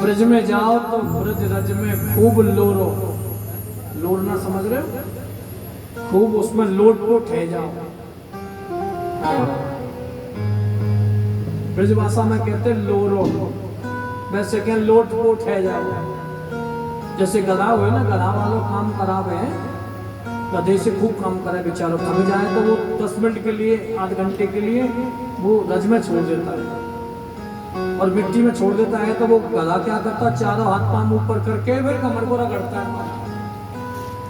ब्रज में जाओ तो ब्रज रज में खूब लोरो, लोरना समझ रहे हो, खूब उसमें लोट पोट है जाओ। ब्रज भाषा में कहते लोरो, वैसे कहें लोट पोट है जाओ। जैसे गधा हुए ना, गधा वालों काम करावे हैं, गधे से खूब काम करे, बेचारों थक जाए तो वो 10 मिनट के लिए, आध घंटे के लिए वो रज में छोड़ देता है और मिट्टी में छोड़ देता है। तो वो गधा क्या करता है, चारों हाथ पांव ऊपर करके फिर कमर को रगड़ता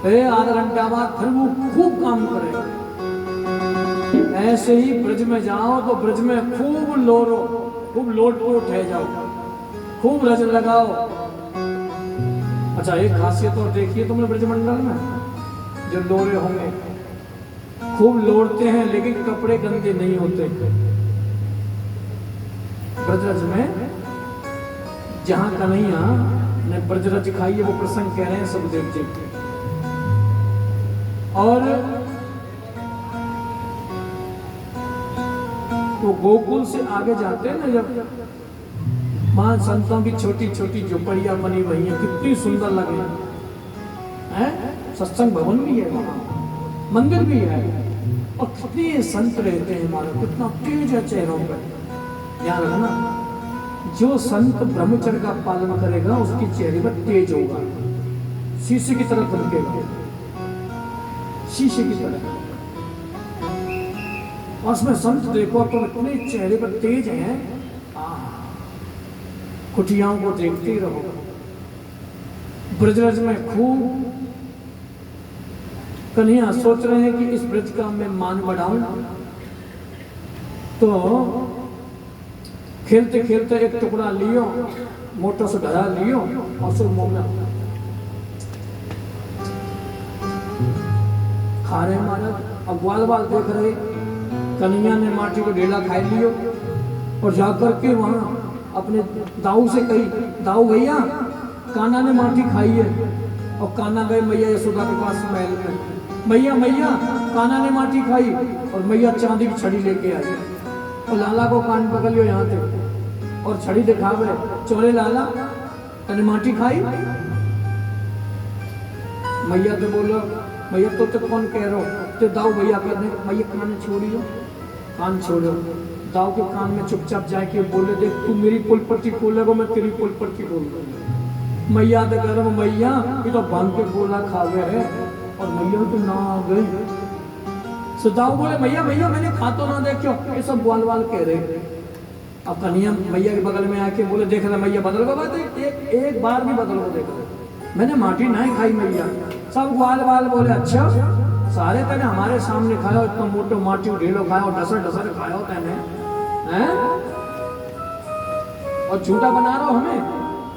है, आधा घंटा बाद फिर वो खूब काम करे। ऐसे ही ब्रज में जाओ तो ब्रज में खूब लोरो, खूब लोट पोट है जाओ, खूब रज लगाओ। अच्छा, एक खासियत और देखिए तुमने ब्रजमंडल में, जो लोरे होंगे खूब लोड़ते हैं लेकिन कपड़े गंदे नहीं होते। ब्रजरज में जहां कन्हैया ने ब्रजरज खाई है, वो प्रसंग कह रहे हैं सुखदेव जी। और वो गोकुल से आगे जाते हैं ना, जब वहां संतों की छोटी छोटी झोपड़ियां बनी हुई हैं, कितनी सुंदर लगे हैं। सत्संग भवन भी है वहां, मंदिर भी है, और कितने संत रहते हैं मानो, कितना तेज है चेहरों पर। ध्यान रखना, जो संत ब्रह्मचर्य का पालन करेगा उसके चेहरे पर तेज होगा, शीशे की तरह दमकेगा, शीशे की तरह। और उसमें संत देखो तो इतने चेहरे पर तेज हैं, कुटियाओं को देखते ही रहो। ब्रजरज में खूब कन्हैया सोच रहे हैं कि इस ब्रज का मैं मान बढ़ाऊं, तो खेलते खेलते एक टुकड़ा लियो, मोटो से धरा लियो और सो मुंह में खा रहे महाराज। अब ग्वाल बाल देख रहे, कन्हैया ने माटी को ढेला खा लियो और जाकर के वहां अपने दाऊ से कही, दाऊ भैया कान्हा ने माटी खाई है। और कान्हा गए मैया यशोदा के पास महल में, मैया मैया कान्हा ने माटी खाई, और मैया चांदी की छड़ी लेके आई और लाला को कान पकड़ लियो यहाँ थे और छड़ी दिखावे, चोरे लाला तने माटी खाई। मैया तो बोलो, मैया तो कौन कह रहे हो, तो दाऊ भैया करने, मैया कान छोड़ियो, कान छोड़ो। दाऊ के कान में चुपचाप जाके बोले, देख तू मेरी पुल पट्टी बोलेगा, मैं तेरी पुल पट्टी बोल दूंगा। मैया तो कह रहा, मैया ये तो भांग के गोला खा गए है, और मैया तो ना आ गए। सो दाऊ बोले, मैया मैया मैंने खा तो ना, देखो ये सब ग्वाल वाल कह रहे। अब कन्हैया मैया के बगल में आके बोले, देख रहे मैया बदल गए, एक बार भी बदल गए, देखो मैंने माटी नहीं खाई मैया। सब ग्वाल वाल बोले, अच्छा सारे तेने हमारे सामने खाया, इतना मोटो माटी ढेलो खाया, डसर डसर खाया तेने हैं, और झूठा बना रहे हो हमें,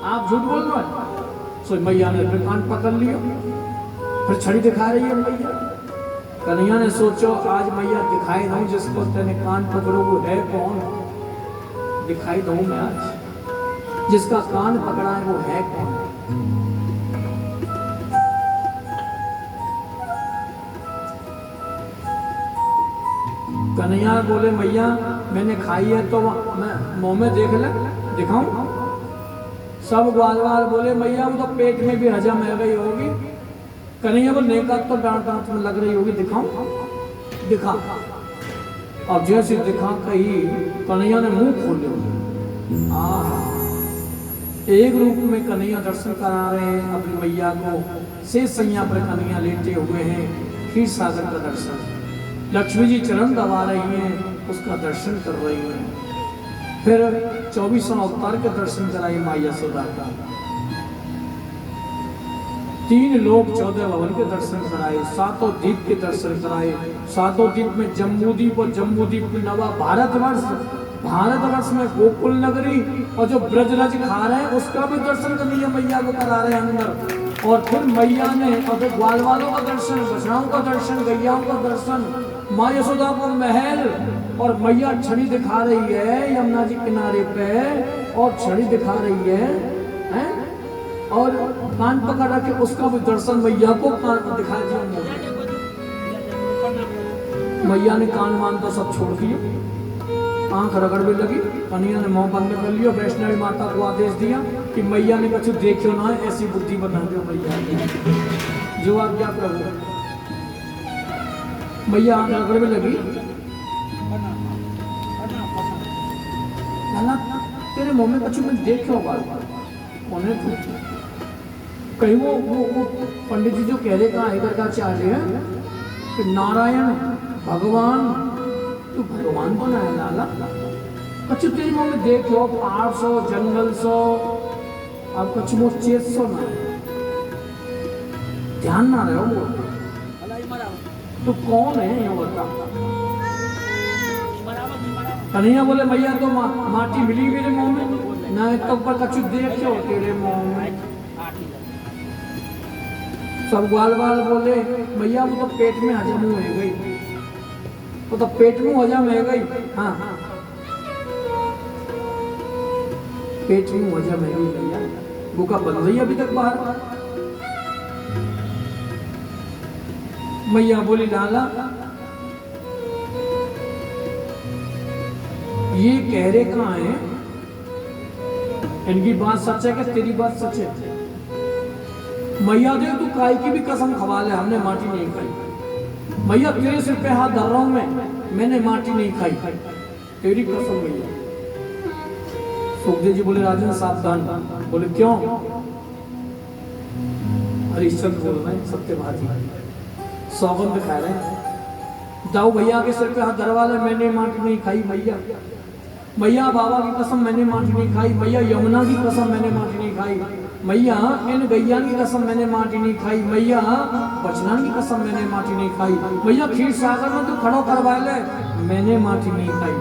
आप झूठ बोल रहे हो। सो मैया ने फिर कान पकड़ लिया, फिर छड़ी दिखा रही है मैया। कन्हैया ने सोचो आज मैया दिखाई दूं, जिसको तेने कान पकड़ो वो है कौन, दिखाई दूं मैं आज, जिसका कान पकड़ा है वो है कौन। कन्हैया बोले, मैया मैंने खाई है तो मैं मुंह में देख ले, दिखाऊं। सब ग्वाल वाल बोले, मैया वो तो पेट में भी हजम है गई होगी। कन्हैया बोले, नेका तो डांट डांट में लग रही होगी, दिखाऊं, दिखा। अब जैसे दिखा कही, कन्हैया ने मुंह खोले, एक रूप में कन्हैया दर्शन करा रहे हैं अपनी मैया को। शेष सैया पर कन्हैया लेटे हुए हैं, क्षीर सागर का दर्शन, लक्ष्मी जी चरण दबा रही हैं, उसका दर्शन कर रही हैं। फिर 24 अवतार के दर्शन कराई माँ यशोदा का, 3 लोक 14 भवन के दर्शन कराए, 7 द्वीप के दर्शन कराए। 7 द्वीप में जम्बूद्वीप और जम्बूद्वीप में नवा भारतवर्ष में गोकुल नगरी, और जो ब्रजरज खा रहे हैं उसका भी दर्शन कन्हैया मैया को करा रहे हैं अंदर। और फिर मैया ने और ग्वाल वालों का दर्शन, बछड़ाओं का दर्शन, गैयाओं का दर्शन, माँ यशोदा को महल, और मैया छड़ी दिखा रही है यमुना जी किनारे पे, और छड़ी दिखा रही है और कान पकड़ के उसका भी दर्शन, मैया को कान दिखा दिया। मैया ने कान मान तो सब छोड़ दिए, आंख रगड़ भी लगी, कन्हैया ने मुंह बंद कर लिया, वैष्णवी माता को आदेश दिया कि मैया ने कछु देखो ना ऐसी बुद्धि बना दो मैया जो आप क्या प्रभु। मैया आंख रगड़ में लगी, लाला तेरे मुंह में कछु मैं देखो बार बार उन्हें कहीं वो पंडित जी जो कह रहे कहा इधर का चाह रहे हैं कि नारायण भगवान तू भगवान बनाया लाला कछु तेरे मुंह में देख लो पहाड़ सो जंगल सो अब कछु वो चेत सो ना ध्यान ना रहे वो तो कौन है ये बता। कन्हैया बोले मैया तो माटी मिली मेरे मुंह में ना तो पर कछु देख लो तेरे मुंह में। सब ग्वाल बाल बोले मैया वो तो पेट में हजम हो गई, वो तो पेट में हजम हो गई। हाँ पेट में हजम है गई भैया, वो का बन रही अभी तक बाहर। मैया बोली लाला ये कह रहे कहाँ है, इनकी बात सच है कि तेरी बात सच है। मैया दे तू काय की भी कसम खवा ले हमने माटी नहीं खाई। मैया तेरे सिर पे हाथ धर रहा हूं मैंने माटी नहीं खाई तेरी कसम मैया। सुखदेव जी बोले राजन सावधान। बोले क्यों? हरिश्चंद्र बोल रहे हैं सत्यभाजी सौगंध खा रहे हैं। दाऊ भैया के सिर पे हाथ धरवा ले मैंने माटी नहीं खाई मैया। मैया बाबा की कसम मैंने माटी नहीं खाई। मैया यमुना की कसम मैंने माटी नहीं खाई। मैया इन गैया की कसम मैंने माटी नहीं खाई। मैया बचना की कसम मैंने माटी नहीं खाई। मैया खीर सागर में तो खड़ो करवा ले मैंने माटी नहीं खाई।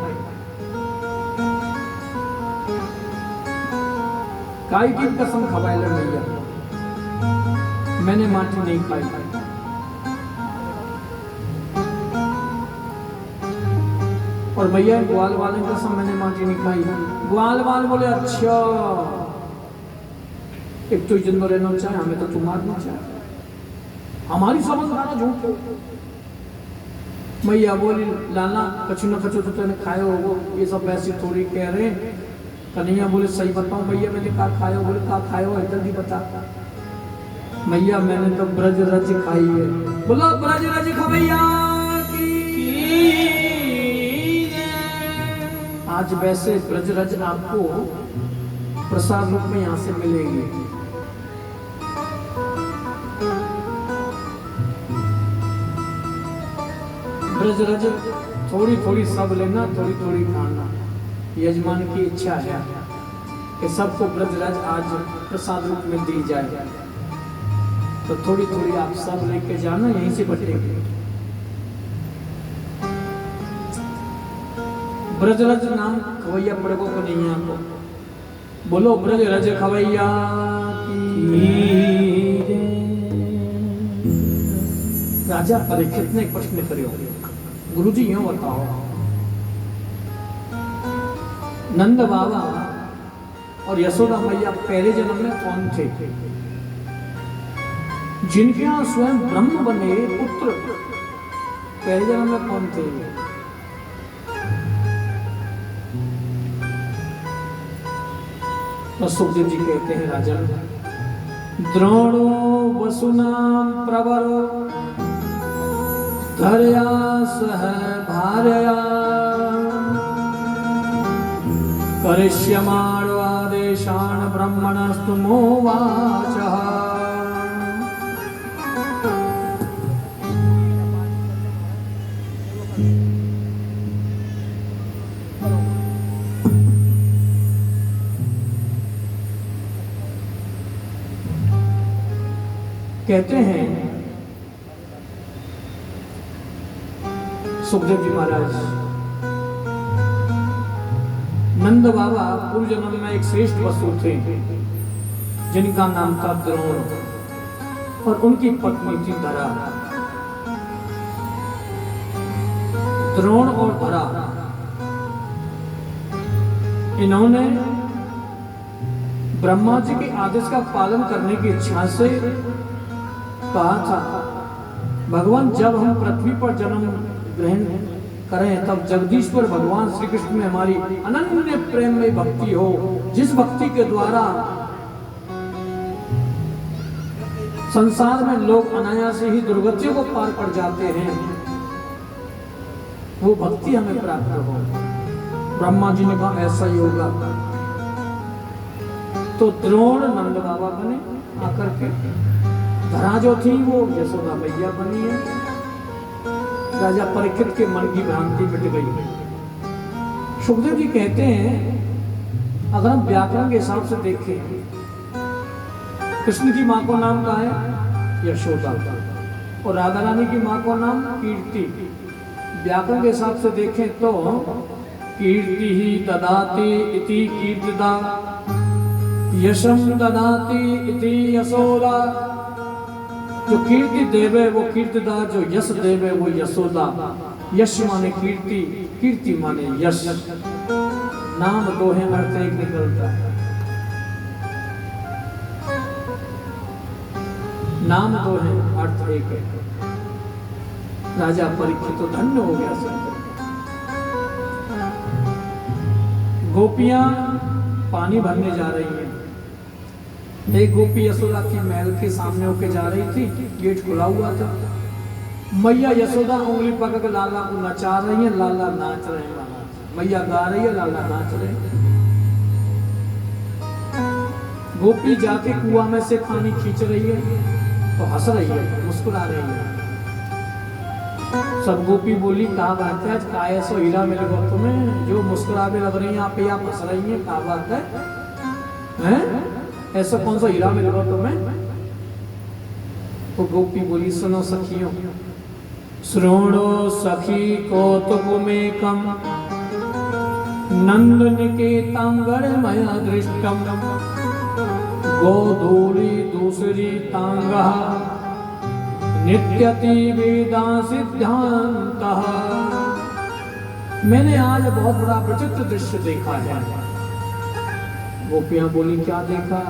काय की कसम खवा ले मैया मैंने माटी नहीं खाई। और भैया ग्वाल वाले कसम मैंने माटी नहीं खाई। ग्वाल वाल बोले अच्छा एक तो जन्म रहना चाहे हमें तो तुम मारना चाहे हमारी समझ खाना झूठ। मैया बोली लाला कछु न कछु तो तूने खाए हो ये सब वैसे थोड़ी कह रहे। कन्हैया बोले सही बताओ भैया मैंने कहा खाए हो। बोले कहा खाए हो जल्दी बता। मैया मैंने तो ब्रज रज खाई है। बोलो ब्रज रज खवैया की। आज वैसे ब्रज रज आपको प्रसाद रूप में यहाँ से मिलेगी। ब्रज रज थोड़ी थोड़ी सब लेना थोड़ी थोड़ी खाना। यजमान की इच्छा है कि सबको ब्रज रज आज प्रसाद रूप में दी जाए तो थोड़ी थोड़ी आप सब लेके जाना यहीं से बटेंगे। ब्रज रज नाम खवैया पड़ेगो को नहीं आपको। बोलो ब्रज रज खवैया की। राजा परीक्षित ने प्रश्न करो गुरुजी यूं बताओ नंद बाबा और यशोदा मैया पहले जन्म में कौन थे जिनके यहाँ स्वयं ब्रह्म बने पुत्र पहले जन्म में कौन थे? तो सुखदेव जी कहते हैं राजन द्रोणो वसुनाम प्रवरो धरया सह भार्या करिष्यमाणो आदेशान ब्रह्मणस्तु मोवाचः। कहते हैं सुखदेव जी महाराज नंद बाबा पूर्व जन्म में एक श्रेष्ठ वसु थे जिनका नाम था द्रोण और उनकी पत्नी थी धरा। द्रोण और धरा इन्होंने ब्रह्मा जी के आदेश का पालन करने की इच्छा से कहा था भगवान जब हम पृथ्वी पर जन्म ग्रहण करें तब जगदीश्वर भगवान श्री कृष्ण में हमारी अनन्य प्रेम में भक्ति हो जिस भक्ति के द्वारा संसार में लोग अनायास ही दुर्गतियों को पार पड़ जाते हैं, वो भक्ति हमें प्राप्त हो। ब्रह्मा जी ने कहा ऐसा ही होगा, तो द्रोण नंद बाबा बने आकर के, धरा जो थी वो यशोदा मैया बनी है। राजा परीक्षित के मन की भ्रांति मिट गई। सुखदेव जी कहते हैं अगर हम व्याकरण के हिसाब से देखें, कृष्ण की मां को नाम का है यशोदा और राधा रानी की मां को नाम कीर्ति। व्याकरण के हिसाब से देखें तो कीर्ति ही ददाति इति कीर्तिदा, यशम ददाति इति यशोदा। जो कीर्ति देवे वो कीर्तिदा, जो यश देवे वो यशोदा। यश माने कीर्ति, कीर्ति माने यश। नाम दो है, अर्थ एक निकलता है। नाम दो है, अर्थ एक है। राजा परीक्षित तो धन्य हो गया सब। गोपियां पानी भरने जा रही हैं। एक गोपी यशोदा की महल के सामने होके जा रही थी, गेट खुला हुआ था। मैया यशोदा उंगली पकड़ के लाला को नचा रही है, लाला नाच रहे हैं। मैया गा रही है, लाला नाच रहे हैं। गोपी जाके कुआं में से पानी खींच रही है तो हंस रही है, मुस्कुरा रही है। सब गोपी बोली कहा बात है, आज काय सो हीरा मिल गो तुम्हें, जो मुस्कुरा भी लग रही है, आप हंस रही है, कहा बात है? ऐसा कौन सा हीरा मिल गो तुम्हें? तो गोपी बोली सुनो सखियों, श्रोणो सखी कौतुकमेकं नंदनिकेतांगणमया दृष्टं, गोधूली दूसरी तांगः नित्यति वेदा सिद्धांतः। मैंने आज बहुत बड़ा विचित्र दृश्य देखा है। गोपियां बोली क्या देखा?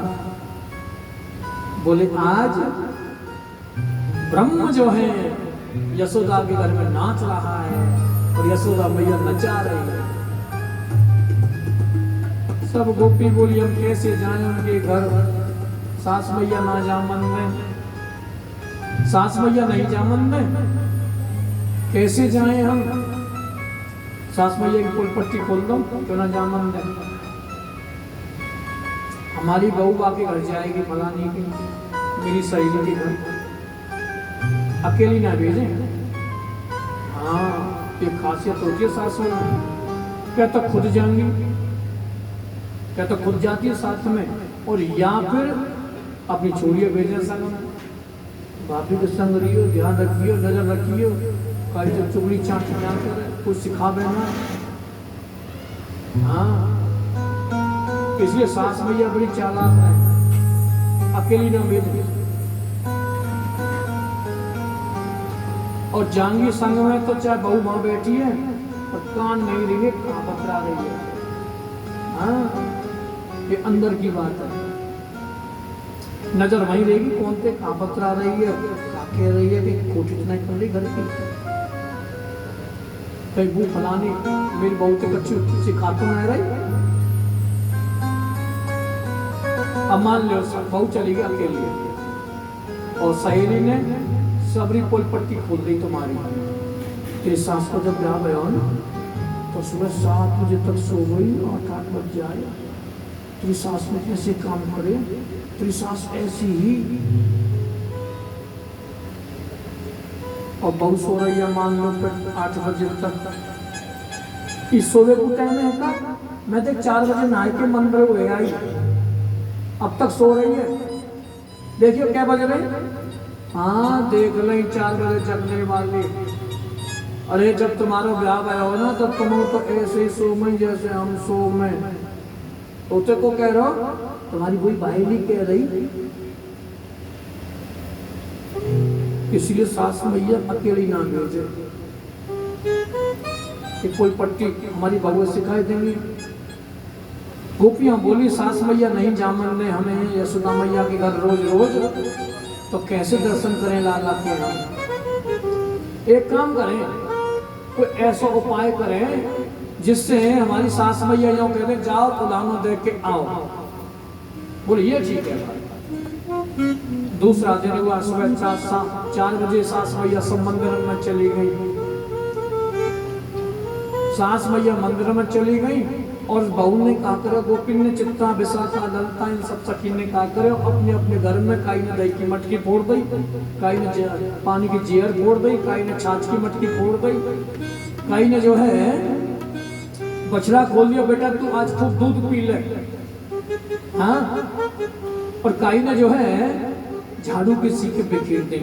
बोले आज ब्रह्म जो है यशोदा के घर में नाच रहा है और यशोदा मैया नचा रही है। सब गोपी बोली हम कैसे जाएं उनके घर, सास मैया ना जामन में, सास मैया नहीं जामन में, कैसे जाएं हम? सास मैया की पुल पट्टी खोल दो क्यों ना जामन में। हमारी बहू आके घर जाएगी फलानी की, मेरी सहेली के घर, अकेली ना भेजे। हाँ ये खासियत होती है सासों में, क्या तो खुद जाएंगी, क्या तो खुद जाती है साथ में, और या फिर अपनी छोड़िए भेजे संग में। भाभी के संग रहियो, ध्यान रखियो, नजर रखियो, कहीं तो चुगली चाट ना करे, कुछ सिखा देना। हाँ इसलिए सास मैया बड़ी चालाक है, अकेली ना भेजे। और जांगी संग में तो चाहे बहू मां बैठी है और कान नहीं रही है, कहाँ पकड़ा रही है। हाँ ये अंदर की बात है, नजर वहीं रहेगी कौन पे कहाँ पकड़ा रही है, क्या कह रही है कि कोशिश नहीं कर रही घर की, कहीं वो फलानी मेरी बहू के बच्ची सिखा तो नहीं रही। अब मान लो बहू चली गई अकेली और सहेली ने सबरी पुल पट्टी खोल दी तुम्हारी, तेरी सास को जब ब्याह गया ना तो सुबह 7 बजे तक सो गई, 8 बज जाए, तेरी सास में कैसे काम करे, तेरी सास ऐसी ही। और बहू सो रही है मान लो फिर 8 बजे तक, इस सोवे को टाइम है, मैं देख 4 बजे नहाए के मंदिर हुए आई, अब तक सो रही है। देखियो क्या बज रहे, हाँ देख लें 4 बजे जगने वाली। अरे जब तुम्हारा ब्याह आया हो ना तब तुम तो ऐसे ही सो में जैसे हम सो में। तोते को कह रहे हो, तुम्हारी कोई भाई नहीं कह रही। इसलिए सास मैया अकेली ना भेजे, कोई पट्टी हमारी बहू सिखाई देंगी। गोपियां बोली सास मैया नहीं जामन ने हमें यशोदा मैया के घर रोज रोज, तो कैसे दर्शन करें लाला के हम। एक काम करें, कोई ऐसा उपाय करें जिससे हमारी सास मैया यूं कहते जाओ पुलानो देख के आओ। बोले ये ठीक है, दूसरा दिन हुआ सुबह 4 बजे सास मैया सब मंदिर में चली गई। सास मैया मंदिर में चली गई और बहू ने कहा करे, गोपिन ने, चित्ता, विशाखा, ललिता, इन सब सखी ने कहा करे अपने अपने घर में, काई ने दही की मटकी फोड़ दी, काई ने पानी की जेर फोड़ दी, काई ने छाछ की मटकी फोड़ दी, काई ने जो है बछड़ा खोल दिया, बेटा तू आज खूब दूध पी ले, हाँ, और काई ने जो है झाड़ू की सीखे बिखेर दी,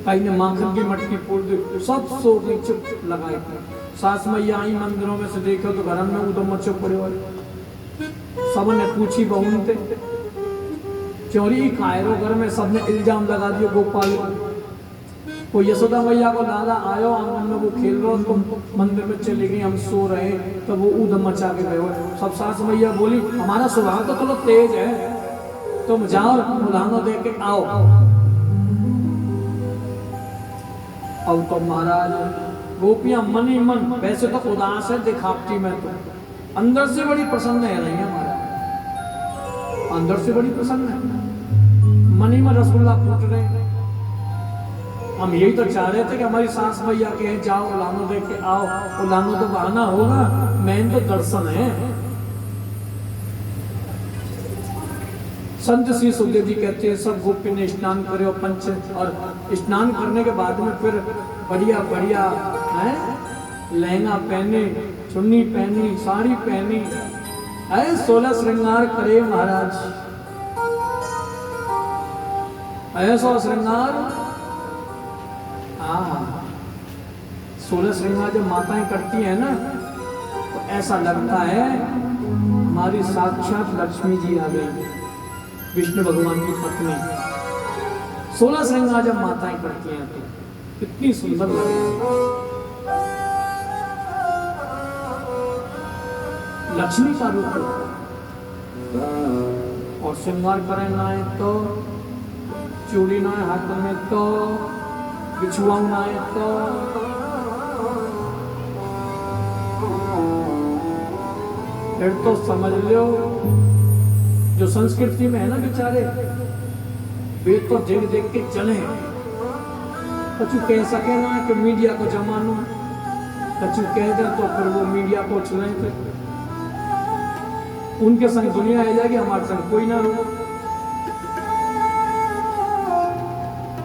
काई ने माखन की मटकी फोड़ दी, सब सो गई चुप लगाए। सास मैया आई मंदिरों में से देखो तो घर में उदम मचो पड़े हुए, सबने पूछी बहू थे चोरी खायरो, घर में सबने इल्जाम लगा दिया गोपाल को। यशोदा मैया को लाला आयो आंगन में वो खेल रहा, तुम मंदिर में चली गई, हम सो रहे, तो वो उदम मचा के गए। सब सास मैया बोली हमारा स्वभाव तो थोड़ा तेज है, तुम जाओ मुलानो दे के आओ। अब तो महाराज गोपियां मन ही मन, वैसे तो उदास है दिखावटी में, तो अंदर से बड़ी प्रसन्न है नहीं हमारा, अंदर से बड़ी प्रसन्न है, मन ही में रसगुल्ला फूट रहे। हम यही तो चाह रहे थे कि हमारी सास मैया कहे जाओ उलानो दे के आओ, उलानो तो बहाना होगा, मेन तो दर्शन है। संत श्री सुखदेव जी कहते हैं सब गोपी ने स्नान करे और पंच, और स्नान करने के बाद में फिर बढ़िया बढ़िया है लहंगा पहने, चुन्नी पहनी, साड़ी पहनी, है 16 श्रृंगार करे महाराज, ऐसा श्रृंगार। हाँ 16 श्रृंगार जब माताएं करती हैं ना तो ऐसा लगता है हमारी साक्षात लक्ष्मी जी आ गई, विष्णु भगवान की पत्नी। 16 श्रृंगार जब माताएं करती हैं तो कितनी सुंदर लगती, लक्ष्मी का रूप। और श्रृंगार करें ना है तो चूड़ी ना है हाथ में, तो बिछुआ ना है, तो फिर तो समझ लो जो संस्कृति में है ना बेचारे, वे तो देख देख के चले, कछु कह सके ना कि मीडिया को जमानो, कछु कह दे तो फिर वो मीडिया को चुने, उनके संग दुनिया आ जाएगी, हमारे संग कोई ना हो।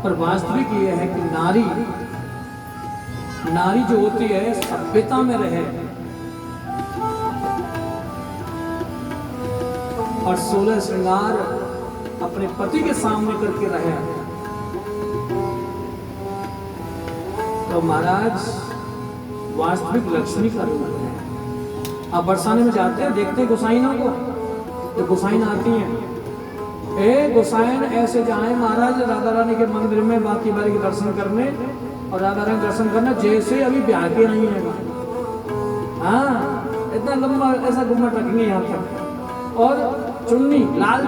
पर वास्तविक ये है कि नारी जो होती है सभ्यता में रहे और 16 श्रृंगार अपने पति के सामने करके रहे, तो महाराज वास्तविक लक्ष्मी का रूप है। आप बरसाने में जाते हैं, देखते हैं गोसाइनों को, तो गोसाइन आती हैं, गोसाइन ऐसे जाए महाराज राधा रानी के मंदिर में बाकी बारी के दर्शन करने, और राधा रानी दर्शन करना जैसे अभी ब्याह के नहीं है। हाँ इतना लंबा ऐसा घूमट रखेंगे यहाँ तक, और चुन्नी लाल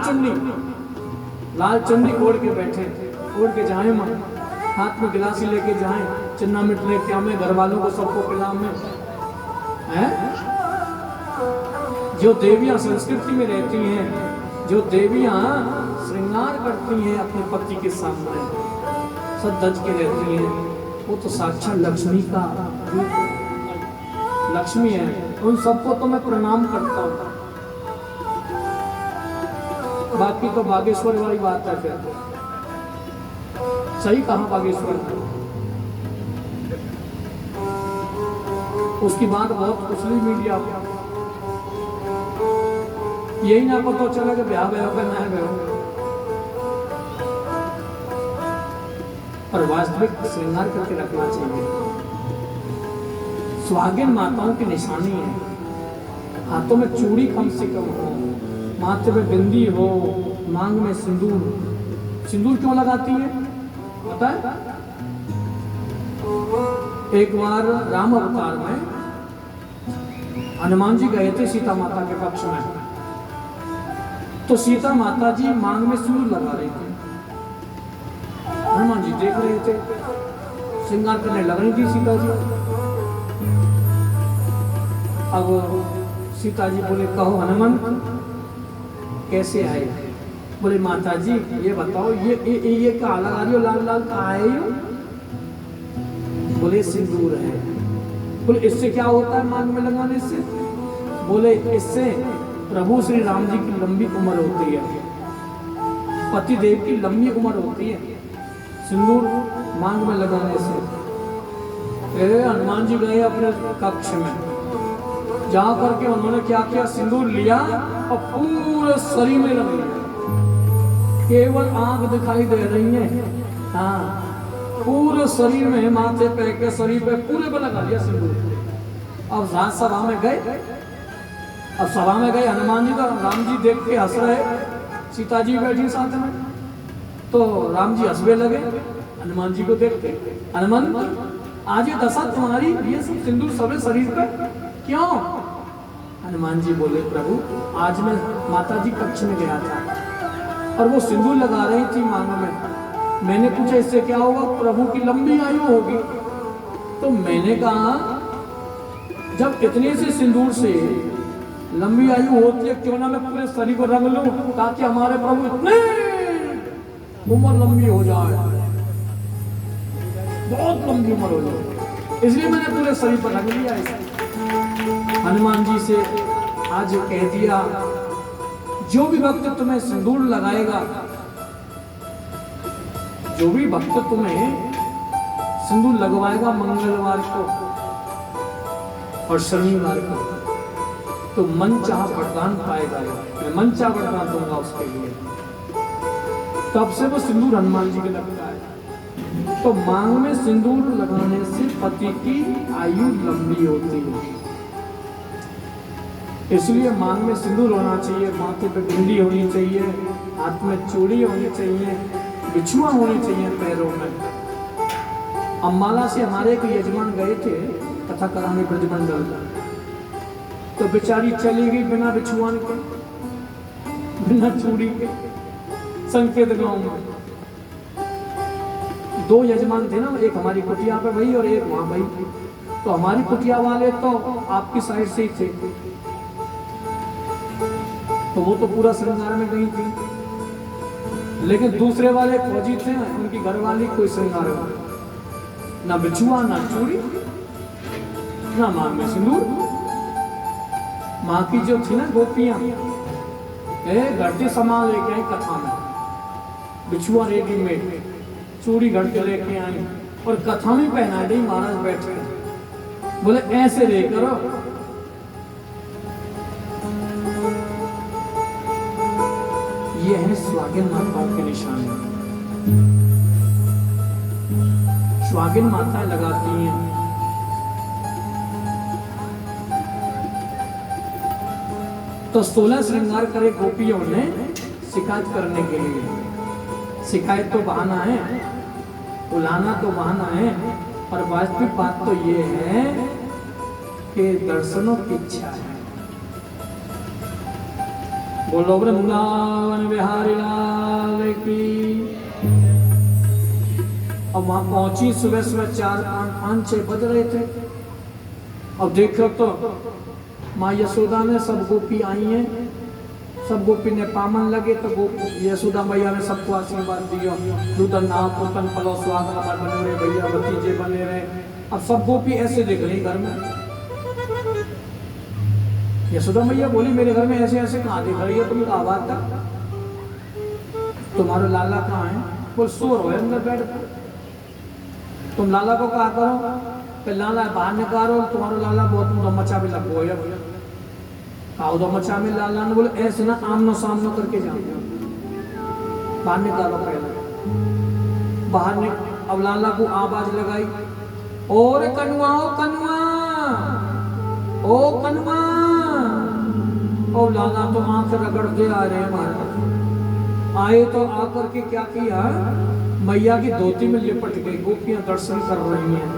चुन्नी ओढ़ के बैठे, ओढ़ के जाए माँ, हाथ में गिलासी लेके जाए, चिन्ना मिट लेके हमें घर वालों को सबको पिला में है। जो देवियां संस्कृति में रहती हैं, जो देवियां श्रृंगार करती हैं अपने पति के सामने, सब दज के रहती हैं, वो तो साक्षात लक्ष्मी का लक्ष्मी है। उन सबको तो मैं प्रणाम करता हूँ। बाकी तो बागेश्वर वाली बात है, फिर सही कहा बागेश्वर, उसकी बात बहुत कुशली मीडिया, यही ना पता चला कि ब्याह ब्याह का ना ब्याह, पर वास्तविक श्रृंगार करके रखना चाहिए। सुहागिन माताओं की निशानी है, हाथों में चूड़ी कम से कम हो, माथे में बिंदी हो, मांग में सिंदूर। सिंदूर क्यों लगाती है पता है? एक बार राम अवतार में हनुमान जी गए थे सीता माता के पक्ष में, तो सीता माता जी मांग में सिंदूर लगा रही थी, हनुमान जी देख रहे थे, श्रृंगार करने लग रही थी सीता जी। अब सीता जी बोले कहो हनुमान कैसे आए? बोले माता जी ये बताओ ये कहाँ लगा रही हो, लाल लाल कहाँ है ये? बोले सिंदूर है। बोले इससे क्या होता है मांग में लगाने से? बोले इससे प्रभु श्री राम जी की लंबी उम्र होती है, पति देव की लंबी उम्र होती है सिंदूर मांग में लगाने से। हनुमान जी गए अपने कक्ष में, जा करके उन्होंने क्या किया, सिंदूर लिया और पूरे शरीर में लग लिया। केवल आंख दिखाई दे रही है, हाँ पूरे शरीर में, माथे पे के शरीर पे पूरे पे लगा लिया सिंदूर। अब राज सभा में गए, अब सभा में गए हनुमान जी का, राम जी देख के हंस रहे, सीता जी बैठी साथ में, तो राम जी हंसने लगे हनुमान जी को देख के। हनुमान आज ये दशा तुम्हारी, ये सब सिंदूर सबे शरीर पे क्यों? हनुमान जी बोले प्रभु आज मैं माता जी कक्ष में गया था और वो सिंदूर लगा रही थी मांग में, मैंने पूछा इससे क्या होगा? प्रभु की लंबी आयु होगी। तो मैंने कहा जब इतने से सिंदूर से लंबी आयु होती है, क्यों ना मैं पूरे शरीर को रंग लूं ताकि हमारे प्रभु इतने उम्र लंबी हो जाए, बहुत लंबी उम्र हो जाए, इसलिए मैंने पूरे शरीर पर रंग लिया। हनुमान जी से आज कह दिया जो भी भक्त तुम्हें सिंदूर लगाएगा, जो भी भक्त तुम्हें सिंदूर लगवाएगा मंगलवार को और शनिवार को, तो मन चाह वरदान पाएगा, मैं मन चाह वरदान दूंगा उसके लिए। तब से वो सिंदूर हनुमान जी के लगता है। तो मांग में सिंदूर लगाने से पति की आयु लंबी होती है, इसलिए मांग में सिंदूर होना चाहिए, माथे पे बिंदी होनी चाहिए, हाथ में चूड़ी होनी चाहिए, बिछुआ होनी चाहिए पैरों में। अम्बाला से हमारे एक यजमान गए थे कथा कराने ब्रजमंडल, तो बेचारी चली गई बिना बिछुआन के, बिना चूड़ी के, संकेत गांव में। दो यजमान थे ना, एक हमारी कुटिया पे भाई और एक वहां भाई। तो हमारी कुटिया वाले तो आपकी साइड से ही थे, तो वो तो पूरा श्रृंगार में गई थी, लेकिन दूसरे वाले फौजी थे, उनकी घरवाली कोई श्रृंगार ना बिछुआ ना चूड़ी ना मांग में सिंदूर। माँ की जो थी ना गोपियां, घर के सामान लेके आई कथा में, बिछुआ रेडीमेड, चूड़ी घर के लेके आई और कथा में पहना दी। महाराज बैठे बोले ऐसे ले करो, ये है स्वागिन माताओं के निशान। स्वागिन माताएं लगाती हैं। तो 16 श्रृंगार करे गोपियों ने शिकायत करने के लिए। शिकायत तो बहाना है, बुलाना तो बहाना है, पर वास्तविक बात तो ये है कि दर्शनों की इच्छा है। बोलो वृंदावन बिहारी लाल की। अब वहां पहुंची सुबह सुबह 4, 5, 6 बज रहे थे। अब देखो तो माँ यशोदा ने सब गोपी आई हैं, सब गोपी ने पामन लगे, तो यशोदा मैया ने सबको आशीर्वाद दिया, दूधन नाव पोतन फलो स्वागत हमारे बने रहे, भैया भतीजे बने रहे। अब सब गोपी ऐसे देख रही घर में। यशोदा मैया बोली मेरे घर में ऐसे ऐसे कहाँ देख रही है तुम? कहा बात था, तुम्हारा लाला कहाँ है? बोल सो रहे अंदर बैठ कर। तुम लाला को कहा करो फिर लाला बाहर निकालो, तुम्हारा लाला बहुत मचा भी लग गया। खाओ दो मचा में लाला ने बोले ऐसे ना आमनो सामनो करके जाओ, बाहर निकालो पहले। बाहर ने अब लाला को आवाज लगाई, और कनुआ ओ कनुआ ओ कनुआ। और लाला तो आंख रगड़ते आ रहे हैं। आए तो आकर के क्या किया, मैया की धोती में लिपट गई। गोपियां दर्शन कर रही हैं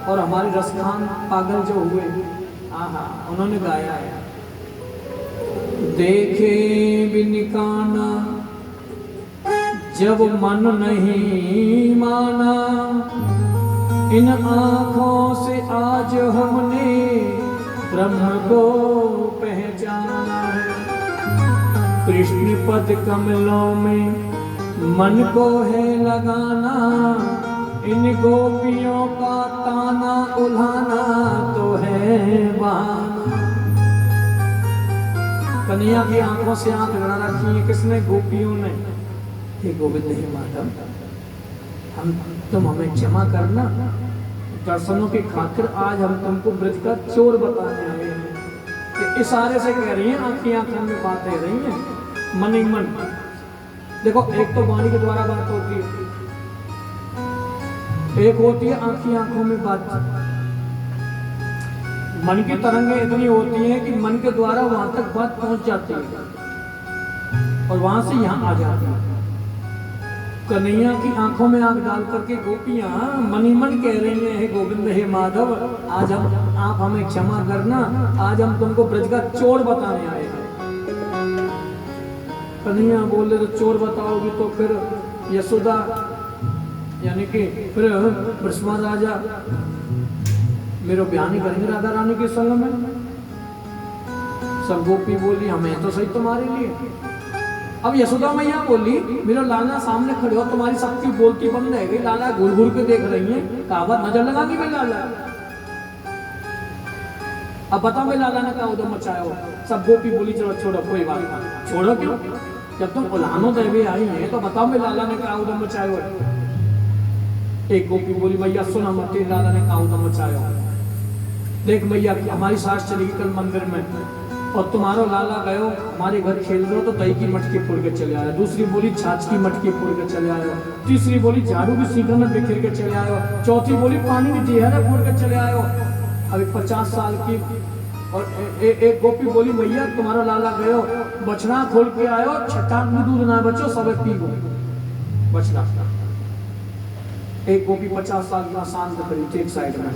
और हमारे रसखान पागल जो हुए, आहा, उन्होंने गाया है, देखे बिनिकाना जब मन नहीं माना, इन आँखों से आज हमने ब्रह्म को पहचाना है। कृष्ण पद कमलों में मन को है लगाना, इन गोपियों का ताना उल्हाना तो है बहाना। कन्हैया की आंखों से आंख लड़ा रखी है किसने? गोपियों ने। हे गोविंद हे माधव, तुम हमें क्षमा करना, दर्शनों की खातिर आज हम तुमको ब्रज का चोर बताने आए हैं। इशारे से कह रही हैं, आंखें आंखों में बात कह रही हैं, मन ही मन। देखो, एक तो वाणी के द्वारा बात होती है, एक होती है आंखी आंखों में बात। मन की तरंगें इतनी होती हैं कि मन के द्वारा वहां तक बात पहुंच जाती है और वहां से यहां आ जाती है। कन्हैया की आंखों में आंख डाल करके गोपियां मन ही मन कह रही हैं, हे गोविंद हे माधव, आज हम आप हमें क्षमा करना, आज हम तुमको ब्रज का चोर बताने आए हैं। कन्हैया बोले तो चोर बताओगी तो फिर यशोदा यानी कि फिर बृहस्पति राजा मेरा ब्याह नहीं करेंगे राधा रानी के संग में। सब गोपी बोली हमें तो सही तुम्हारे लिए। अब यशोदा मैया बोली मेरा लाला सामने खड़े हो, तुम्हारी सबकी बोलती बंद है गई, लाला घूर घूर के देख रही है, कहावत नजर लगानी मैं लाला। अब बताओ मैं लाला ने क्या उधम मचाया हो? सब गोपी बोली चलो छोड़ो कोई बात नहीं। छोड़ो क्यों? जब तुम उल्हानो देवी आई है तो बताओ मैं लाला ने क्या उधम मचाया हो? एक गोपी बोली मैया सुना मत, लाला ने क्या उधम मचाया हो? देख मैया हमारी सास चली गई कल मंदिर में और तुम्हारा लाला गयो हमारे घर खेल रहे हो तो दही की मटकी फोड़ के चले आया। दूसरी बोली छाछ की मटकी फोड़ के चले आयो। तीसरी बोली झाड़ू की सीखा में बिखेर के चले आयो। चौथी बोली पानी की जेहरा फोड़ के चले आयो। अभी 50 साल की। और एक गोपी बोली मैया तुम्हारा लाला गयो बछड़ा खोल के आयो, छठा में दूध ना बचो सब पी गो बछड़ा। एक गोपी 50 साल की शांत खड़ी थी एक साइड में।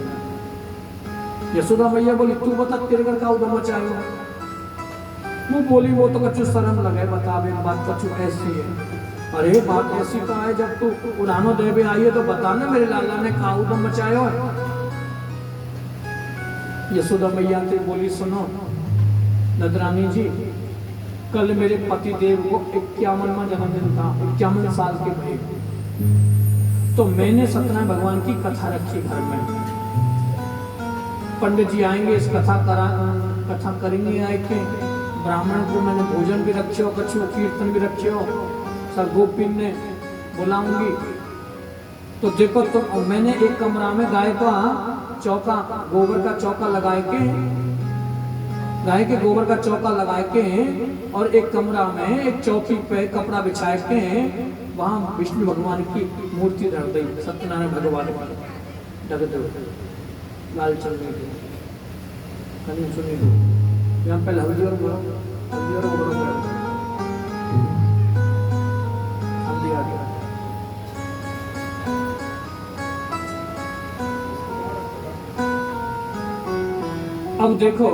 यशोदा मैया बोली तू बता तेरे घर का उधम मचायो? वो बोली वो तो कछु शर्म लगे बता बे, बात कछु ऐसी है। अरे बात ऐसी का है, जब तू उड़ानो देवे आई है तो बता ना मेरे लाला ने का उधम मचायो है। यशोदा मैया से बोली सुनो नदरानी जी, कल मेरे पति देव को 51वां जन्मदिन था, 51 साल के भये, तो मैंने सत्यनारायण भगवान की कथा रखी घर में। पंडित जी आएंगे इस कथा करेंगे आए के, ब्राह्मण को मैंने भोजन भी रखे हो, कछु कीर्तन भी रखे हो, सब गोपी ने बुलाऊंगी। तो देखो तो मैंने एक कमरा में गाय का चौका, गोबर का चौका लगाए के, गाय के गोबर का चौका लगाए के, और एक कमरा में एक चौकी पे कपड़ा बिछाए के वहां विष्णु भगवान की मूर्ति रख दी। सत्यनारायण भगवान लाल चलने की कहीं सुनी यहाँ पहले हल्दी और हल्दी आ गया। अब देखो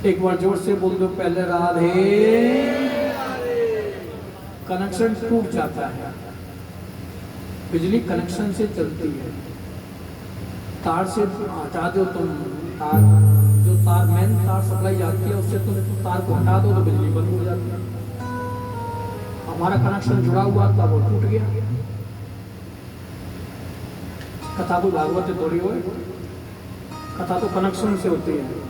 एक बार जोर से बोल दो पहले राधे। कनेक्शन टूट जाता है, बिजली कनेक्शन से चलती है, तार से हटा दो तुम, तार जो तार मेन तार सप्लाई जाती है उससे तुम तार को हटा दो तो बिजली बंद हो जाती है। हमारा कनेक्शन जुड़ा हुआ था वो टूट गया। कथा को भागवत थोड़ी हो, कथा तो कनेक्शन से होती है।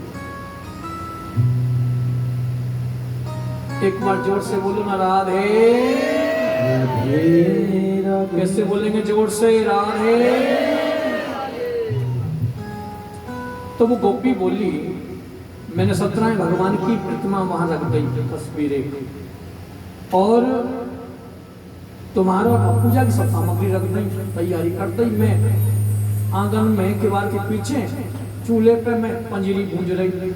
एक बार जोर से बोलो ना राधे। कैसे बोलेंगे जोर से? राधे। तो वो गोपी बोली मैंने सत्यनारायण भगवान की प्रतिमा वहां रख दी तस्वीरें, और तुम्हारा पूजा की सब सामग्री रख दी, तैयारी कर दी। मैं आंगन में किवाड़ के पीछे चूल्हे पे मैं पंजीरी भूंज रही।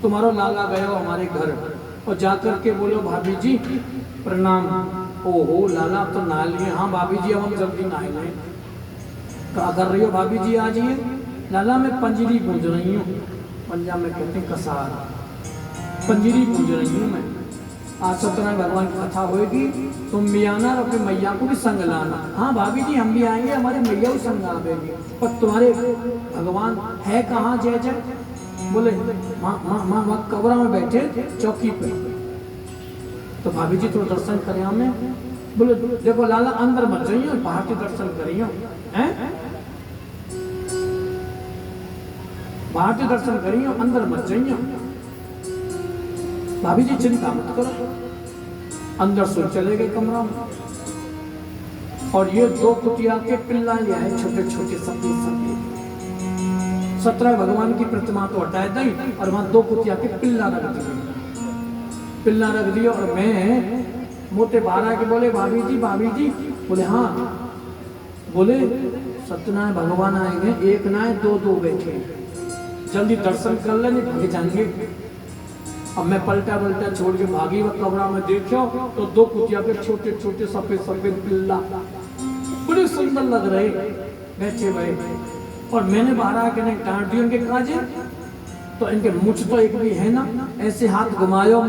तुम्हारा लाला गया हमारे घर और जाकर के बोलो भाभी जी प्रणाम। ओहो लाला तो नहा लिए। हाँ भाभी जी अब हम जल्दी नहा लें। क्या कर रही हो भाभी जी? आ जाइए। लाला मैं पंजीरी भूंज रही हूँ। पंजाब में कहते हैं कसार। पंजीरी पूज रही हूँ मैं। आज सत्यनारायण भगवान की कथा होगी, तुम भी आना और अपने मैया को भी संग लाना। हाँ भाभी जी हम भी आएंगे, हमारे मैया भी संग आवेगी। पर तुम्हारे भगवान है कहाँ जय जय? बोले माँ कबरा में बैठे चौकी पे। तो भाभी जी तो दर्शन करे हमें। बोले देखो लाला अंदर मत जाइए, बाहर के दर्शन करियो हैं, बाहर के दर्शन करियो, अंदर मत जाइए। भाभी जी चिंता मत करो। अंदर सो चले गए कमरा में, और ये 2 कुटिया के पिल्ला ले आए, छोटे छोटे सफेद सफेद। सत्यनारायण भगवान की प्रतिमा तो हटाए दी, और वहां 2 कुटिया के पिल्ला रख दिए। पिल्ला रख दिया, और मैं मोटे बारह के बोले भाभी जी। बोले हाँ। बोले सत्यनारायण भगवान आएंगे, एक ना है 2 बैठे, जल्दी दर्शन कर ले, नहीं भागे जाएंगे। अब मैं पलटा छोड़ के भागी, वह कमरा में देखो तो 2 कुटिया के छोटे छोटे सफेद सफेद पिल्ला बड़े सुंदर लग रहे बैठे हुए। और मैंने बाहर आके नहीं डांट दी उनके काजे, तो इनके मुछ तो एक भी है ना, ऐसे हाथ घुमायो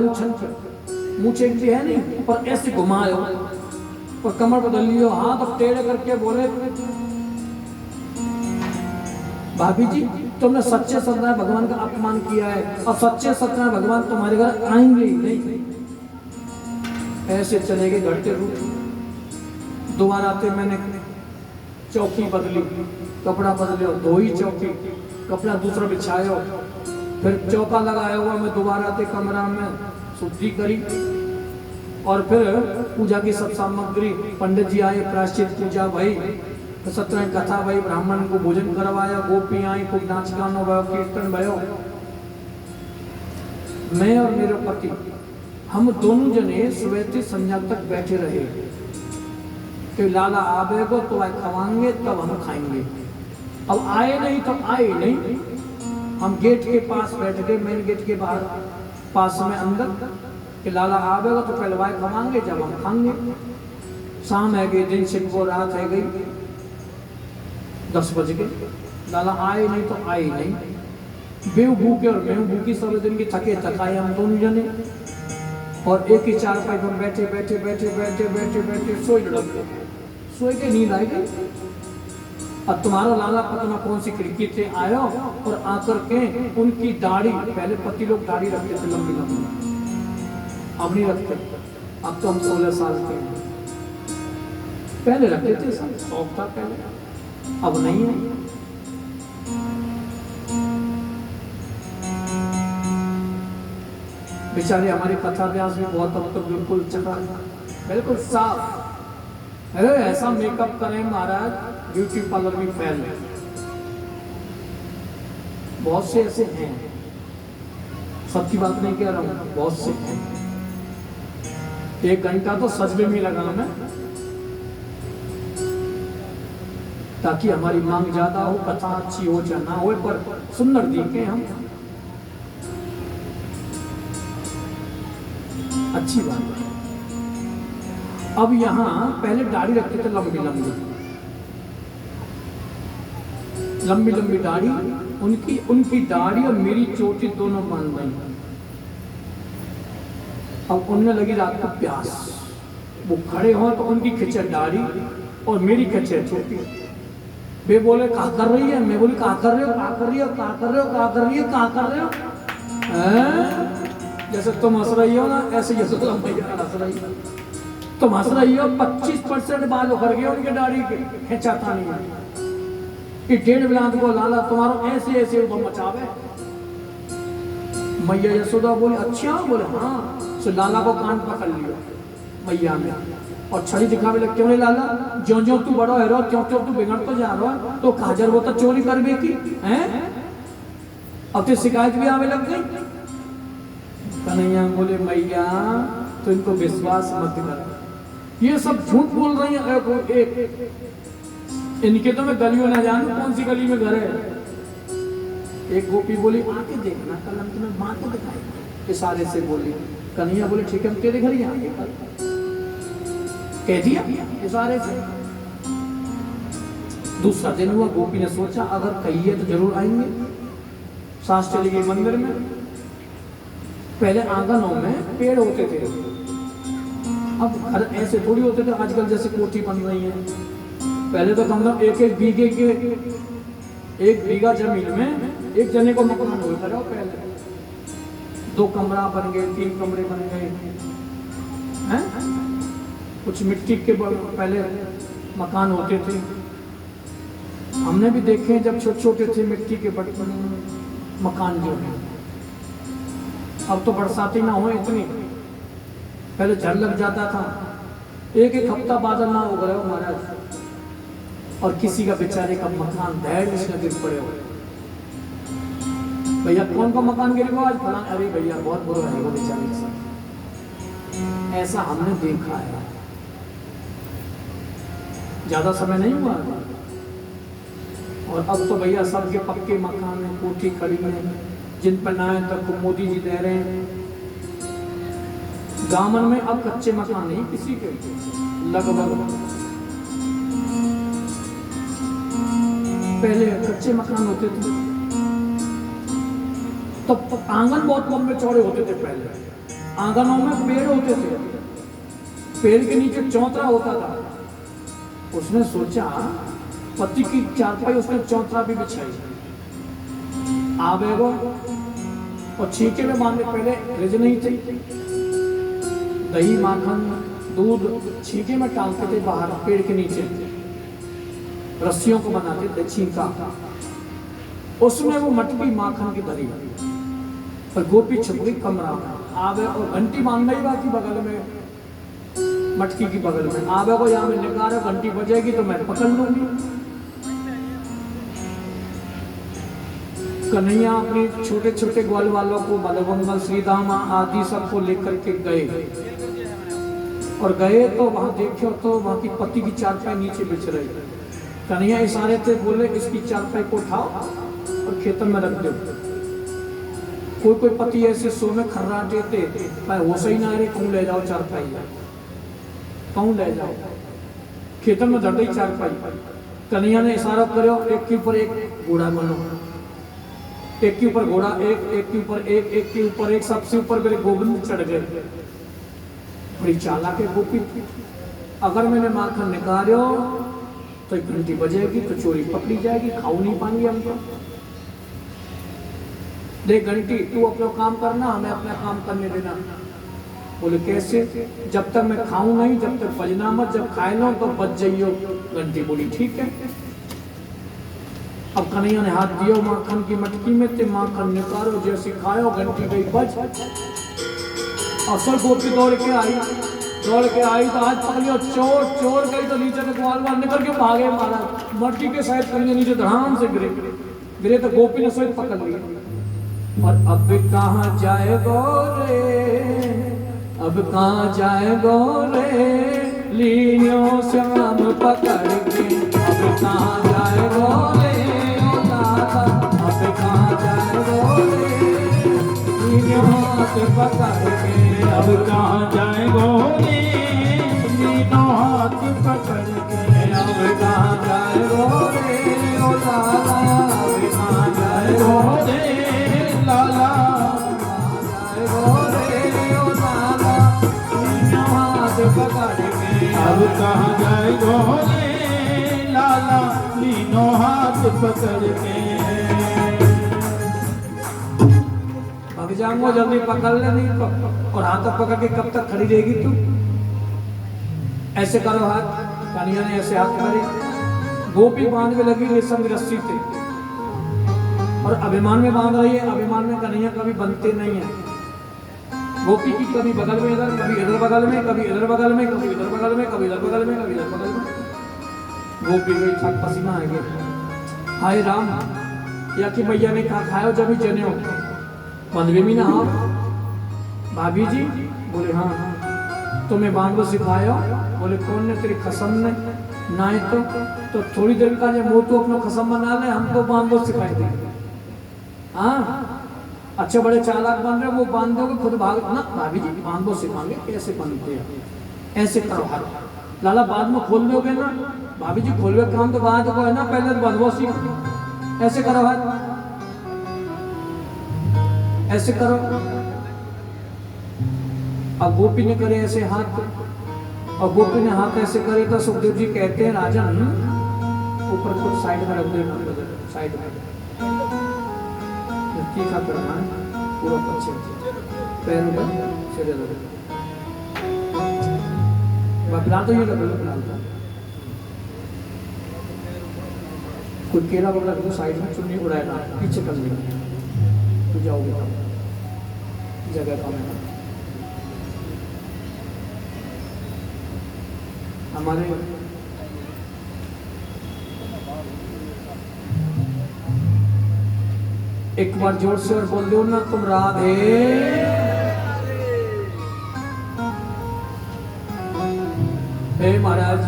मुछ एक भी है नहीं, पर ऐसे घुमायो और कमर बदल लियो, हाथ अब टेढ़े करके बोले भाभी जी तुमने सच्चे सत्यनारायण भगवान का अपमान किया है, और सच्चे सत्यनारायण भगवान तुम्हारे घर आएंगे ही नहीं। ऐसे चले गए घर के रूप। दोबारा आते मैंने चौकी बदली, कपड़ा बदले, धोई चौकी, कपड़ा दूसरा बिछाया, फिर चौका लगाया हुआ। मैं दोबारा आते कमरा में शुद्धि करी, और फिर पूजा की सब सामग्री, पंडित जी आए, प्रायश्चित पूजा भाई, सत्यनारायण कथा भाई, ब्राह्मण को भोजन करवाया, गोपी आई, खूब नाच गानो भयो, कीर्तन भयो। मैं और मेरे पति हम दोनों जने सुबह से संध्या तक बैठे रहे कि लाला आवेगो तो आए खवाएंगे तब हम खाएंगे। अब आए नहीं तो आए नहीं। हम गेट के पास बैठ गए, मेन गेट के बाहर पास में अंदर, कि लाला आवेगा तो पहले वाय खवाएंगे जब हम खाएंगे। शाम है गई, दिन से वो रात है गई, 10 बज गए, लाला आए नहीं तो आए नहीं। बेव भूखे और मैं भूखी, सब दिन की थके थकाए हम दोनों जने, और एक ही चारपाई पर बैठे बैठे बैठे बैठे बैठे बैठे सोई लड़क गए। सोई के नींद आई गई। अब तुम्हारा लाला पता कौन सी खिड़की से आया, और आकर के उनकी दाढ़ी, पहले पति लोग दाढ़ी रखते थे लंबी लंबी, अब नहीं रखते। अब तो हम 16 साल के हैं, पहले रखते थे, सब शौक था पहले, अब नहीं है। बेचारे हमारे कथा व्यास में बहुत अब तो बिल्कुल चका, बिल्कुल साफ। अरे ऐसा मेकअप करें महाराज, ब्यूटी पार्लर भी फैल है। बहुत से ऐसे हैं, सबकी बात नहीं कह रहा हूं, बहुत से हैं। 1 घंटा तो सजवे में लगा मैं, ताकि हमारी मांग ज्यादा हो, कथा अच्छी हो या ना हो, पर सुंदर दिखे हम, अच्छी बात है। अब यहाँ पहले दाढ़ी रखते थे लंबी लंबी लंबी लंबी दाढ़ी, उनकी दाढ़ी और मेरी चोटी दोनों बन गई। अब उनने लगी रात को प्यास, वो खड़े हो तो उनकी खिंचे दाढ़ी और मेरी खिंचे चोटी। वे बोले कहा कर रही है, मैं बोली कहा कर रहे हो, कहा कर रही हो, कहा कर रहे हो, कहा कर रही हो, कहा कर रहे हो। जैसे तुम हंस रही हो ना, ऐसे जैसे तुम भैया हंस रही हो, तुम हंस रही हो। 25% बाल उखड़ गए उनके दाढ़ी के, खिंचा था नहीं कि 1.5 बिलांत को लाला तुम्हारा ऐसे ऐसे उधर मचावे। मैया यशोदा बोले अच्छा, बोले हाँ। तो लाला को कान पकड़ लिया मैया ने, और छड़ी दिखावे लग, क्यों लाला, ज्यो ज्यो तू बड़ा है, क्यों क्यों तू बिगड़ तो जा रहा है, तो काजर वो तो चोरी कर की हैं, अब तो शिकायत भी आवे लग गई। कन्हैया बोले मैया तो इनको विश्वास मत कर, ये सब झूठ बोल रही है। इनके तो मैं गलियों ना जानू, कौन सी गली में घर है। एक गोपी बोली आके देखना, कल हम तुम्हें माँ को दिखाएंगे, इशारे से बोली। कन्हैया बोले ठीक है, हम तेरे घर ही आएंगे कल, कह दिया इशारे से। दूसरा दिन हुआ, गोपी ने सोचा अगर कही है तो जरूर आएंगे। सास चली गई मंदिर में। पहले आंगनों में पेड़ होते थे, अब घर ऐसे थोड़ी होते थे आजकल जैसे कोठी बन रही है। पहले तो कम से कम एक बीघा जमीन में एक जने को मकान होता था। पहले 2 कमरा बन गए, 3 कमरे बन गए हैं। कुछ मिट्टी के पहले मकान होते थे, हमने भी देखे जब छोटे छोटे थे मिट्टी के बर्तन मकान जो है। अब तो बरसाती ना हो इतनी, पहले झड़ लग जाता था, एक हफ्ता बादल ना हो गए महाराज, और किसी का बेचारे का मकान धैर्य उसने गिर पड़े हो। भैया कौन का मकान गिर गया आज फलान, अरे भैया बहुत बुरा है वो बेचारे के साथ। ऐसा हमने देखा है, ज्यादा समय नहीं हुआ। और अब तो भैया सबके पक्के मकान है, कोठी खड़ी है, जिन पर ना तक मोदी जी दे रहे हैं। दामन में अब कच्चे मकान नहीं किसी के, लगभग पहले कच्चे मकान होते थे। तो आंगन बहुत लंबे चौड़े होते थे। पहले आंगनों में पेड़ होते थे, पेड़ के नीचे चौतरा होता था। उसने सोचा पति की चारपाई, उसने चौतरा भी बिछाई, आवेगो और छींके में बांधे। पहले फ्रिज नहीं थी, दही माखन दूध छींके में टालते थे बाहर पेड़ के नीचे, रस्सियों को बनाते थे छींका, उसमें वो मटकी माखन की भरी और गोपी छुपड़ी कमरा आवे और घंटी बांध गई बाकी बगल में, मटकी की बगल में आवे को यहाँ में निकारा, घंटी बजेगी तो मैं पकड़ लूंगी। कन्हैया अपने छोटे छोटे ग्वाल वालों को बलवंगल श्रीधाम आदि सबको लेकर के गए, और गए तो वहां देखे तो वहां की पति की चारपाई नीचे बिछ रही। कन्हैया इशारे से बोले इसकी चारपाई को उठाओ और खेतन में रख दो। कोई कोई पति ऐसे सो में खर्राटे थे, हो सही ना रे, कहूँ ले जाओ चारपाई, कहूँ ले जाओ, खेतन में धर दी चारपाई। कन्हैया ने इशारा करो, एक के ऊपर एक घोड़ा बनो, एक के ऊपर घोड़ा, एक के ऊपर एक के ऊपर एक, सबसे ऊपर मेरे गोविंद चढ़ गए। बड़ी चालाक है गोपी, अगर मैंने माखन निकालो तो एक घंटी बजेगी तो चोरी पकड़ी जाएगी, खाऊ नहीं पाएंगे हम तो। देख घंटी, तू अपना काम करना, हमें अपना काम करने देना। बोले कैसे? जब तक मैं खाऊं नहीं, जब तक बजना मत, जब खाए लो तो बच जाइयो। घंटी बोली ठीक है। अब कन्हैया ने हाथ दियो माखन की मटकी में, ते माखन निकालो, जैसे खाओ घंटी गई बज। असल गोपी दौड़ के आई तो हाथ पकड़ियो, चोर गई तो नीचे से ग्वाल वाल निकल के भागे महाराज। मटकी के साइड कन्हैया नीचे धड़ाम से गिरे तो गोपी ने सोच पकड़ लिया। और अब कहाँ जाए गोरे, अब कहाँ जाए गोरे, लीनियो श्याम पकड़ के। अब कहाँ जाए गोरे, अब कहाँ जाए गोरे, लीनियो हाथ पकड़ के। अब कहाँ जाए गोरे, लीनियो हाथ पकड़ के। अब कहाँ जाए गोरे, ओ लाला, अब कहाँ जाए गोरे, लाला, अब कहाँ जाए गोरे, लाला, लीनो हाथ पकड़ के। भाग जाऊंगा जल्दी पकड़ ले, नहीं और हाथ पकड़ के कब तक खड़ी रहेगी तू? ऐसे करो हाथ। कन्हैया ने ऐसे हाथ करे, गोपी बांध के लगी रेशम की रस्सी से और अभिमान में बांध रही है। अभिमान में कन्हैया कभी बनते नहीं है। गोपी की कभी बगल में इधर, कभी इधर बगल में, कभी इधर बगल में, कभी इधर बगल में, कभी इधर बगल में, कभी इधर बगल में। गोपी गई थक पसीना आ गया। हाय राम, या कि मैया ने कहा खाओ जब ही जने हो बंधवे में ना। हाँ भाभी जी, बोले हाँ। तुम्हें बांधो सिखाया? बोले कौन ने? तेरी कसम ने। ना तो थोड़ी देर का वो तो अपना कसम बना ले, हम तो बांधो सिखाए देंगे। हाँ अच्छे बड़े चालाक बन रहे, वो बांध दोगे खुद भाग ना। भाभी जी बांधो सिखाएंगे, कैसे बनते हैं, ऐसे करो हाथ। लाला बाद में खोल दोगे ना? भाभी जी खोलवे काम तो बाद को है ना, पहले तो बंधो सीख, ऐसे करो हाथ। ऐसे करो। अब गोपी ने करे ऐसे हाथ, और गोपी ने हाथ ऐसे करे तो सुखदेव जी कहते हैं राजन ऊपर कुछ साइड में रख दे, साइड में तीखा करना है पूरा पीछे पैर में सिरे लगे बदला तो ये लगे बदला कोई केला वगैरह रख दो साइड में, चुन्नी उड़ाएगा पीछे कर देंगे तो जाओगे तब जगह कम है। हमारे एक बार जोर से और बोल दो ना तुम राधे। हे महाराज,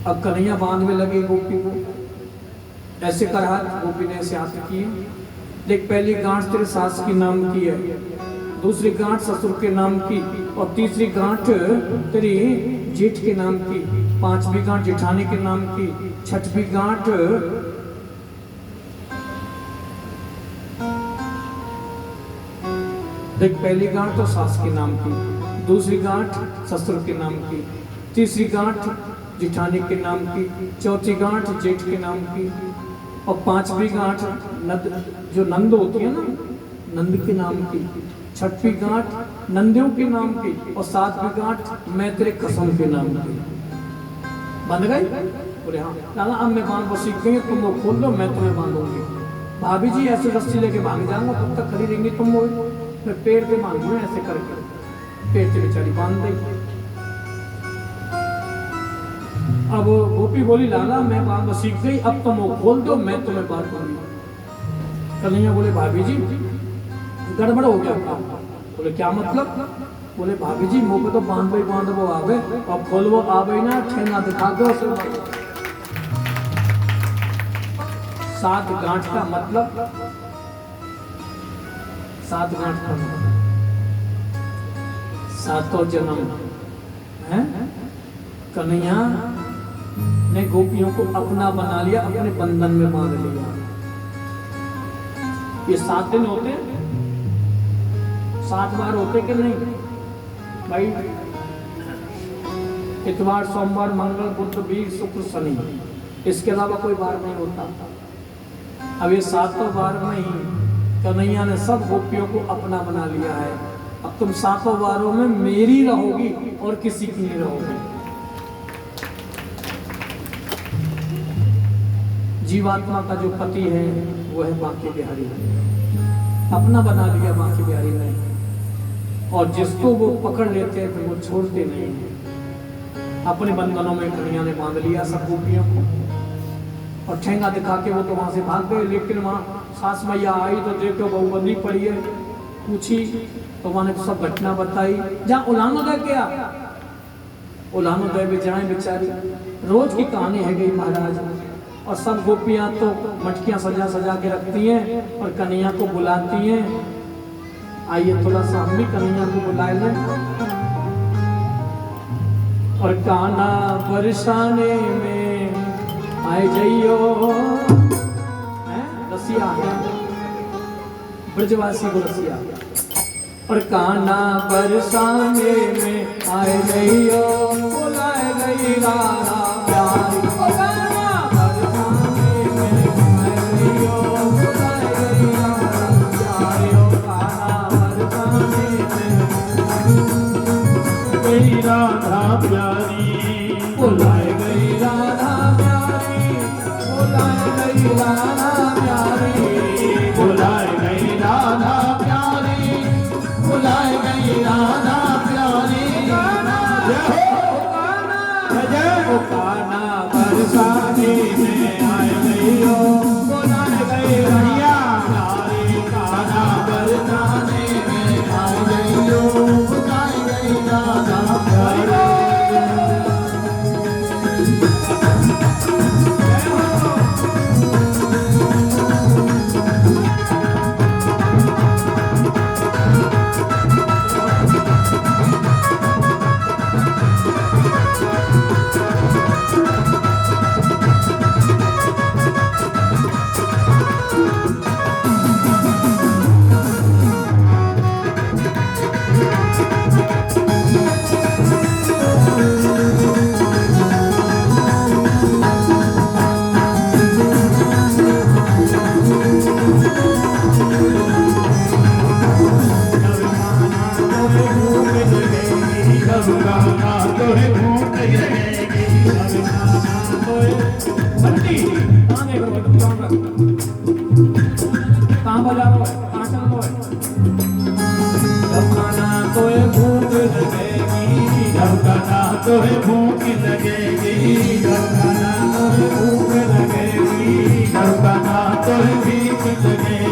अब कन्हैया बांध में लगे गोपी को, ऐसे कर हाथ, गोपी ने ऐसे हाथ किए। देख पहली गांठ तेरे सास की नाम की है, दूसरी गांठ ससुर के नाम की, और तीसरी गांठ तेरी जेठ के नाम की, पांचवी गांठ जेठानी के नाम की, छठवीं गांठ देख पहली गांठ तो सास के नाम की, दूसरी गांठ ससुर के नाम की, तीसरी गांठ जेठानी के नाम की, चौथी गांठ जेठ के नाम की, और पांचवी गांठ जो नंद होती है ना नंद के नाम की, छठवीं गांठ नंदियों के नाम की, और सातवीं गांठ मैं तेरे कसम के नाम की। बंध गई? बोले हाँ लाला अब मैं बांध बस सीख गई, तुम वो खोल दो मैं तुम्हें बांधूंगी। भाभी जी ऐसे रस्सी लेके भाग जाऊंगा, तब तक खड़ी रहेंगी तुम, वो मैं पेड़ पे बांध दूं ऐसे करके, पेड़ से बेचारी बांध गई। अब गोपी बोली लाला मैं बांध सीख गई, अब तुम वो खोल दो मैं तुम्हें बांधूंगी। कन्हैया बोले भाभी जी गड़बड़ हो गया काम। बोले क्या मतलब? बोले भाभी जी मुंह पे तो बांध वो आवे, अब खोल वो आवे ना, ठेना दिखा दो। 7 गांठ का मतलब, 7 गांठ का मतलब 7 जन्म है। कन्हैया ने गोपियों को अपना बना लिया, अपने बंधन में बांध लिया। ये 7 दिन होते, 7 बार होते कि नहीं भाई? इतवार सोमवार मंगल बुध वीर शुक्र शनि, इसके अलावा कोई बार नहीं होता। अब ये 7 बार में ही कन्हैया ने सब गोपियों को अपना बना लिया है। अब तुम 7 बारों में मेरी रहोगी और किसी की नहीं रहोगी। जीवात्मा का जो पति है वो है बांके बिहारी, अपना बना लिया बांके बिहारी ने, और जिसको वो पकड़ लेते हैं तो वो छोड़ते नहीं हैं। अपने बंधनों में कन्हैया ने बांध लिया सब गोपियों को, और ठेंगा दिखा के वो तो वहां से भाग गए। लेकिन वहां सास मैया आई तो देखो बहुबंदी पड़ी है, पूछी तो वहां ने सब घटना बताई। जहाँ उलानोदय क्या, उलानोदय में जाए बेचारी, रोज की कहानी है गई महाराज। और सब गोपियां तो मटकियां सजा सजा के रखती हैं और कन्हैया को बुलाती हैं। आइए थोड़ा सा हम भी कन्हैया को बुलाए लें। और काना बरसाने में आए जइयो, रसिया है ब्रजवासी को रसिया। और काना बरसाने में आए जइयो, बुलाए गई राधा प्यारी। राधा प्यारी बुलाए गई राधा प्यारी, बुलाए गई राधा प्यारी, बुलाए गई राधा प्यारी, बुलाए गई राधा प्यारी। जय हो काना बरसा गाना तोहे भूख लगेगी, अब गाना तोहे बंटी कहाँ देख रहे हो तुम? कहाँ रख? कहाँ बजा रहे हो? कहाँ चल रहे हो? जब गाना तोहे भूख लगेगी, जब गाना तोहे भूख लगेगी, जब गाना तोहे भूख लगेगी, जब गाना तोहे भूख लगेगी।